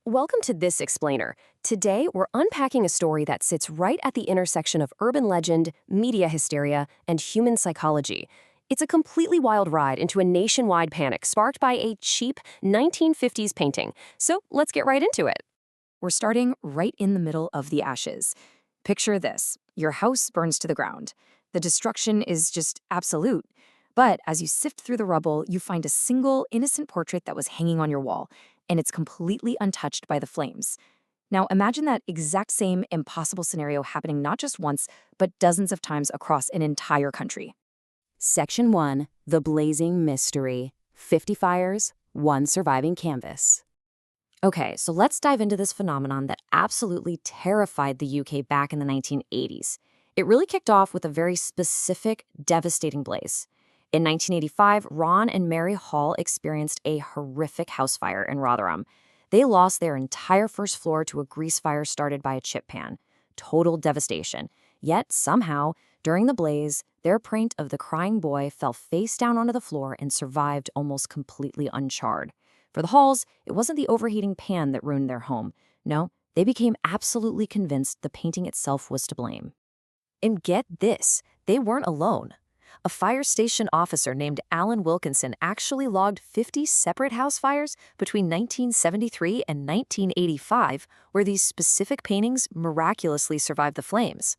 Welcome to This Explainer. Today, we're unpacking a story that sits right at the intersection of urban legend, media hysteria, and human psychology. It's a completely wild ride into a nationwide panic sparked by a cheap 1950s painting. So let's get right into it. We're starting right in the middle of the ashes. Picture this. Your house burns to the ground. The destruction is just absolute. But as you sift through the rubble, you find a single, innocent portrait that was hanging on your wall, and it's completely untouched by the flames. Now imagine that exact same impossible scenario happening not just once, but dozens of times across an entire country. Section 1, The Blazing Mystery. 50 fires, 1 surviving canvas. Okay, so let's dive into this phenomenon that absolutely terrified the UK back in the 1980s. It really kicked off with a very specific, devastating blaze. In 1985, Ron and Mary Hall experienced a horrific house fire in Rotherham. They lost their entire first floor to a grease fire started by a chip pan. Total devastation. Yet, somehow, during the blaze, their print of the crying boy fell face down onto the floor and survived almost completely uncharred. For the Halls, it wasn't the overheating pan that ruined their home. No, they became absolutely convinced the painting itself was to blame. And get this, they weren't alone. A fire station officer named Alan Wilkinson actually logged 50 separate house fires between 1973 and 1985, where these specific paintings miraculously survived the flames.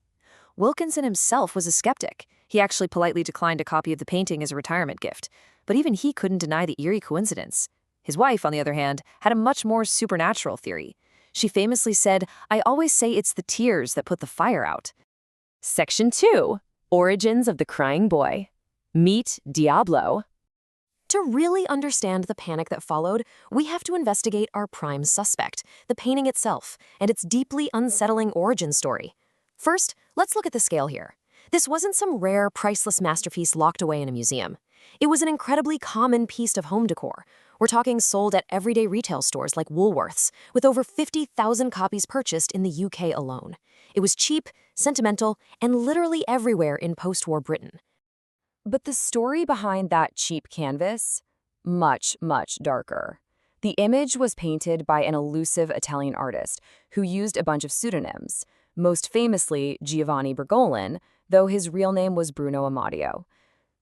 Wilkinson himself was a skeptic. He actually politely declined a copy of the painting as a retirement gift, but even he couldn't deny the eerie coincidence. His wife, on the other hand, had a much more supernatural theory. She famously said, "I always say it's the tears that put the fire out." Section 2. Origins of the Crying Boy. Meet Diablo. To really understand the panic that followed, we have to investigate our prime suspect, the painting itself, and its deeply unsettling origin story. First, let's look at the scale here. This wasn't some rare, priceless masterpiece locked away in a museum. It was an incredibly common piece of home decor. We're talking sold at everyday retail stores like Woolworths, with over 50,000 copies purchased in the UK alone. It was cheap, sentimental, and literally everywhere in post-war Britain. But the story behind that cheap canvas? Much, much darker. The image was painted by an elusive Italian artist who used a bunch of pseudonyms, most famously Giovanni Bergolin, though his real name was Bruno Amadio.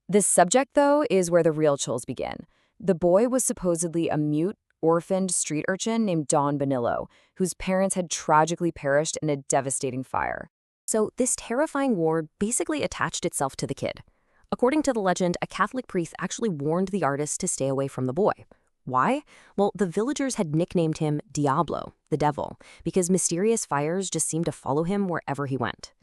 This subject, though, is where the real chills begin. The boy was supposedly a mute, orphaned street urchin named Don Bonillo, whose parents had tragically perished in a devastating fire. So this terrifying ward basically attached itself to the kid. According to the legend, a Catholic priest actually warned the artist to stay away from the boy. Why? Well, the villagers had nicknamed him Diablo, the devil, because mysterious fires just seemed to follow him wherever he went.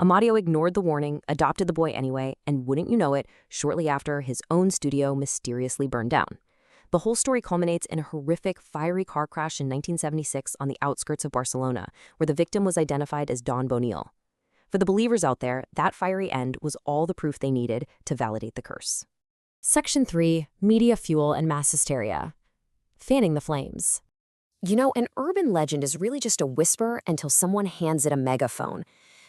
Amadio ignored the warning, adopted the boy anyway, and wouldn't you know it, shortly after, his own studio mysteriously burned down. The whole story culminates in a horrific, fiery car crash in 1976 on the outskirts of Barcelona, where the victim was identified as Don Bonil. For the believers out there, that fiery end was all the proof they needed to validate the curse. Section 3. Media Fuel and Mass Hysteria. Fanning the flames. You know, an urban legend is really just a whisper until someone hands it a megaphone.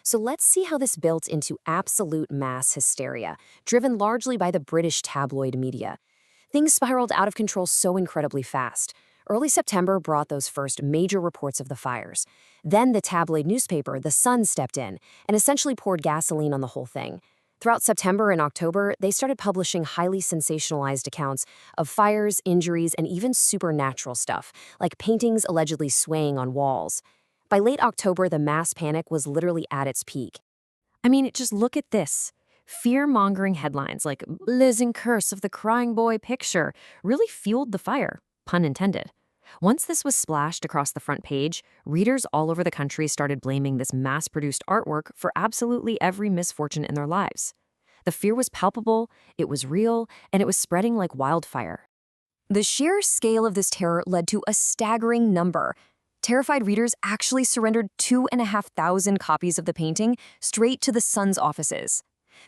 So let's see how this built into absolute mass hysteria, driven largely by the British tabloid media. Things spiraled out of control so incredibly fast. Early September brought those first major reports of the fires. Then the tabloid newspaper, The Sun, stepped in and essentially poured gasoline on the whole thing. Throughout September and October, they started publishing highly sensationalized accounts of fires, injuries, and even supernatural stuff, like paintings allegedly swaying on walls. By late October, the mass panic was literally at its peak. I mean, just look at this. Fear-mongering headlines like "Blazing Curse of the Crying Boy Picture" really fueled the fire, pun intended. Once this was splashed across the front page, readers all over the country started blaming this mass-produced artwork for absolutely every misfortune in their lives. The fear was palpable, it was real, and it was spreading like wildfire. The sheer scale of this terror led to a staggering number. Terrified readers actually surrendered 2,500 copies of the painting straight to the Sun's offices.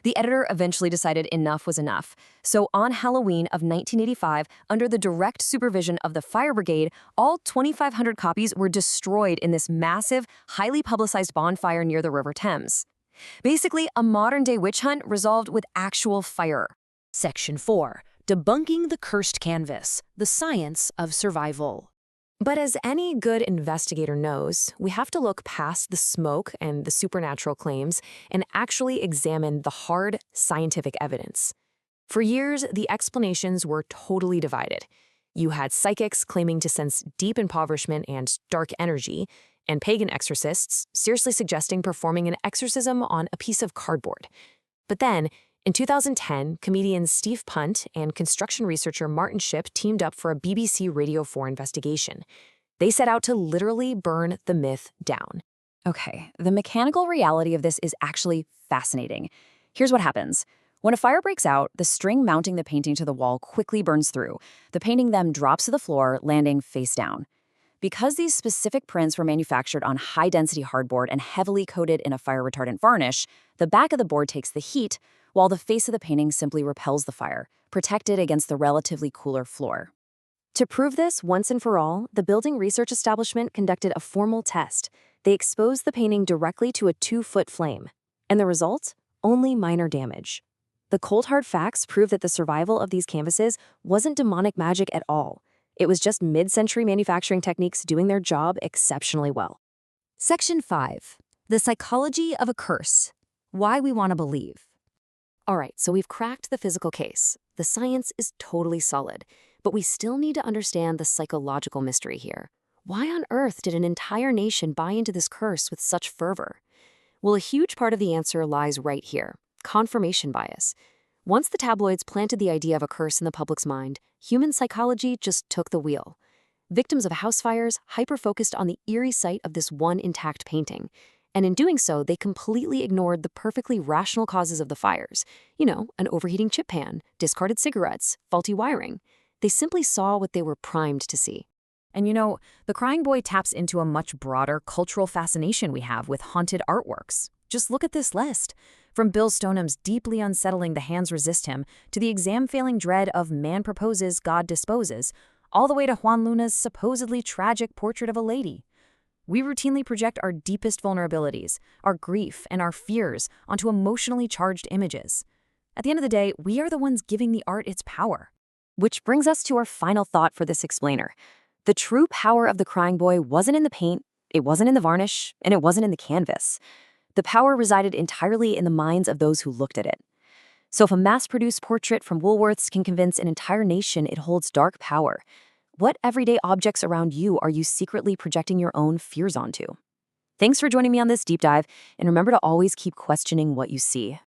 The editor eventually decided enough was enough. So on Halloween of 1985, under the direct supervision of the fire brigade, all 2,500 copies were destroyed in this massive, highly publicized bonfire near the River Thames. Basically, a modern-day witch hunt resolved with actual fire. Section 4. Debunking the Cursed Canvas, the Science of Survival. But as any good investigator knows, we have to look past the smoke and the supernatural claims and actually examine the hard scientific evidence. For years, the explanations were totally divided. You had psychics claiming to sense deep impoverishment and dark energy, and pagan exorcists seriously suggesting performing an exorcism on a piece of cardboard. But then, in 2010, comedian Steve Punt and construction researcher Martin Shipp teamed up for a BBC Radio 4 investigation. They set out to literally burn the myth down. Okay, the mechanical reality of this is actually fascinating. Here's what happens. When a fire breaks out, the string mounting the painting to the wall quickly burns through. The painting then drops to the floor, landing face down. Because these specific prints were manufactured on high-density hardboard and heavily coated in a fire-retardant varnish, the back of the board takes the heat, while the face of the painting simply repels the fire, protected against the relatively cooler floor. To prove this once and for all, the building research establishment conducted a formal test. They exposed the painting directly to a 2-foot flame. And the result? Only minor damage. The cold hard facts prove that the survival of these canvases wasn't demonic magic at all. It was just mid-century manufacturing techniques doing their job exceptionally well. Section 5. The Psychology of a Curse. Why we want to believe. All right, so we've cracked the physical case. The science is totally solid, but we still need to understand the psychological mystery here. Why on earth did an entire nation buy into this curse with such fervor? Well, a huge part of the answer lies right here: confirmation bias. Once the tabloids planted the idea of a curse in the public's mind, human psychology just took the wheel. Victims of house fires hyper-focused on the eerie sight of this one intact painting. And in doing so, they completely ignored the perfectly rational causes of the fires. An overheating chip pan, discarded cigarettes, faulty wiring. They simply saw what they were primed to see. And the Crying Boy taps into a much broader cultural fascination we have with haunted artworks. Just look at this list. From Bill Stoneham's deeply unsettling The Hands Resist Him to the exam-failing dread of Man Proposes, God Disposes, all the way to Juan Luna's supposedly tragic Portrait of a Lady. We routinely project our deepest vulnerabilities, our grief, and our fears onto emotionally charged images. At the end of the day, we are the ones giving the art its power. Which brings us to our final thought for this explainer. The true power of the Crying Boy wasn't in the paint, it wasn't in the varnish, and it wasn't in the canvas. The power resided entirely in the minds of those who looked at it. So if a mass-produced portrait from Woolworth's can convince an entire nation it holds dark power, what everyday objects around you are you secretly projecting your own fears onto? Thanks for joining me on this deep dive, and remember to always keep questioning what you see.